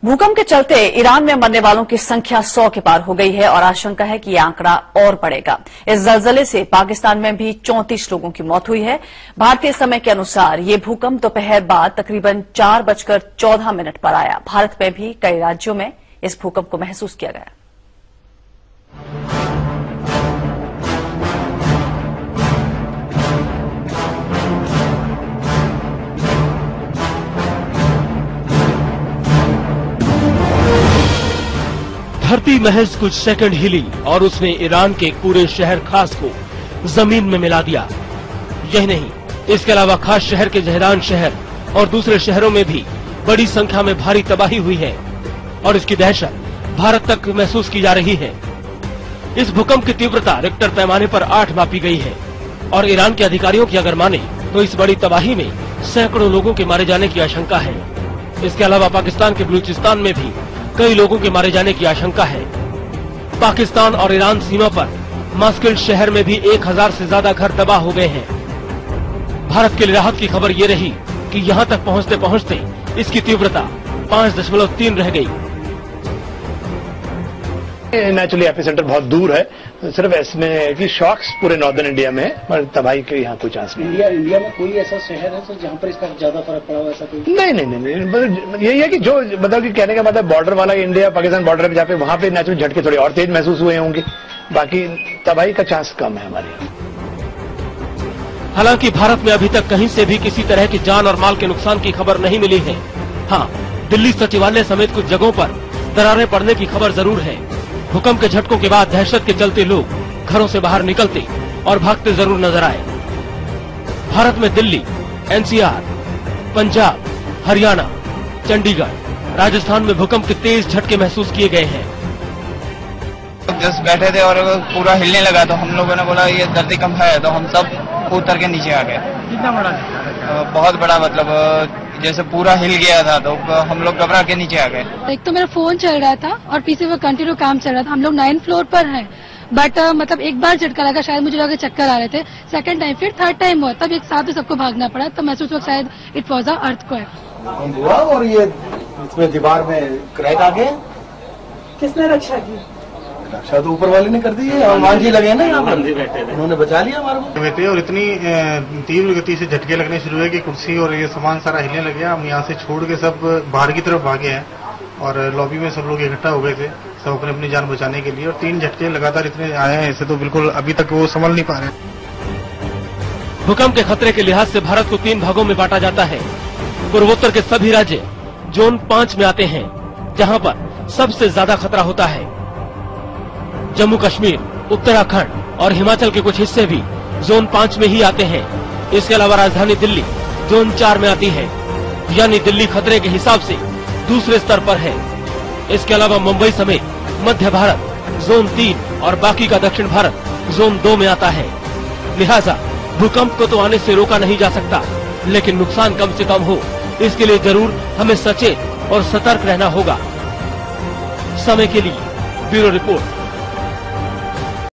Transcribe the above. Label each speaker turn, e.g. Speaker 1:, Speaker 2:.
Speaker 1: भूकंप के चलते ईरान में मरने वालों की संख्या 100 के पार हो गई है और आशंका है कि यह आंकड़ा और बढ़ेगा। इस जलजले से पाकिस्तान में भी 34 लोगों की मौत हुई है। भारतीय समय के अनुसार ये भूकंप दोपहर बाद तकरीबन 4:14 पर आया। भारत में भी कई राज्यों में इस भूकंप को महसूस किया गया।
Speaker 2: धरती महज कुछ सेकंड हिली और उसने ईरान के एक पूरे शहर खास को जमीन में मिला दिया। यही नहीं, इसके अलावा खास शहर के जहरान शहर और दूसरे शहरों में भी बड़ी संख्या में भारी तबाही हुई है और इसकी दहशत भारत तक महसूस की जा रही है। इस भूकंप की तीव्रता रिक्टर पैमाने पर 8 मापी गई है और ईरान के अधिकारियों की अगर माने तो इस बड़ी तबाही में सैकड़ों लोगों के मारे जाने की आशंका है। इसके अलावा पाकिस्तान के बलूचिस्तान में भी कई लोगों के मारे जाने की आशंका है। पाकिस्तान और ईरान सीमा पर मस्किल शहर में भी 1000 से ज्यादा घर तबाह हो गए हैं। भारत के लिए राहत की खबर ये रही कि यहाँ तक पहुँचते पहुँचते इसकी तीव्रता 5.3 रह गई।
Speaker 3: नेचुरली एपिसेंटर बहुत दूर है, सिर्फ इसमें कि शॉक्स पूरे नॉर्दर्न इंडिया में है, पर तबाही के यहाँ कोई चांस नहीं।
Speaker 4: इंडिया में कोई ऐसा शहर है सर जहाँ पर इसका ज्यादा फर्क पड़ा हुआ ऐसा कोई?
Speaker 3: नहीं, यही है कि जो मतलब कि कहने का मतलब बॉर्डर वाला इंडिया पाकिस्तान बॉर्डर पे जहाँ पे वहाँ पे नेचुरल झटके थोड़े और तेज महसूस हुए होंगे, बाकी तबाही का चांस कम है हमारे यहाँ।
Speaker 2: हालांकि भारत में अभी तक कहीं से भी किसी तरह की जान और माल के नुकसान की खबर नहीं मिली है। हाँ, दिल्ली सचिवालय समेत कुछ जगहों पर दरारें पड़ने की खबर जरूर है। भूकंप के झटकों के बाद दहशत के चलते लोग घरों से बाहर निकलते और भागते जरूर नजर आए। भारत में दिल्ली, एनसीआर, पंजाब, हरियाणा, चंडीगढ़, राजस्थान में भूकंप के तेज झटके महसूस किए गए हैं।
Speaker 5: जस्ट बैठे थे और पूरा हिलने लगा तो हम लोगों ने बोला ये धरती कंप है, तो हम सब उतर के नीचे आ गए।
Speaker 4: कितना बड़ा?
Speaker 5: बहुत बड़ा, मतलब जैसे पूरा हिल गया था तो हम लोग घबरा के नीचे आ गए।
Speaker 6: एक तो मेरा फोन चल रहा था और पीछे वो कंटिन्यू काम चल रहा था। हम लोग 9th फ्लोर पर हैं, बट मतलब एक बार झटका लगा, शायद मुझे लगा चक्कर आ रहे थे। सेकंड टाइम, फिर थर्ड टाइम हुआ, तब एक साथ सबको भागना पड़ा। तो महसूस हुआ शायद इट वॉज अ अर्थक्वेक
Speaker 4: हुआ और ये इसमें दीवार में क्रैक आ गए।
Speaker 6: किसने रक्षा की?
Speaker 4: रक्षा तो ऊपर वाले ने कर दी है, हनुमान जी लगे ना यहाँ पर, बैठे थे, उन्होंने बचा लिया हमारे को।
Speaker 7: और इतनी तीव्र गति से झटके लगने शुरू हुए कि कुर्सी और ये सामान सारा हिलने लग गया। हम यहाँ से छोड़ के सब बाहर की तरफ भागे हैं और लॉबी में सब लोग इकट्ठा हो गए थे, सब अपने अपनी जान बचाने के लिए। और 3 झटके लगातार इतने आए हैं, इससे तो बिल्कुल अभी तक वो संभल नहीं पा रहे।
Speaker 2: भूकंप के खतरे के लिहाज से भारत को 3 भागों में बांटा जाता है। पूर्वोत्तर के सभी राज्य जोन 5 में आते हैं, जहाँ पर सबसे ज्यादा खतरा होता है। जम्मू कश्मीर, उत्तराखंड और हिमाचल के कुछ हिस्से भी जोन 5 में ही आते हैं। इसके अलावा राजधानी दिल्ली जोन 4 में आती है, यानी दिल्ली खतरे के हिसाब से दूसरे स्तर पर है। इसके अलावा मुंबई समेत मध्य भारत जोन 3 और बाकी का दक्षिण भारत जोन 2 में आता है। लिहाजा भूकंप को तो आने से रोका नहीं जा सकता, लेकिन नुकसान कम से कम हो, इसके लिए जरूर हमें सचेत और सतर्क रहना होगा। समय के लिए ब्यूरो रिपोर्ट।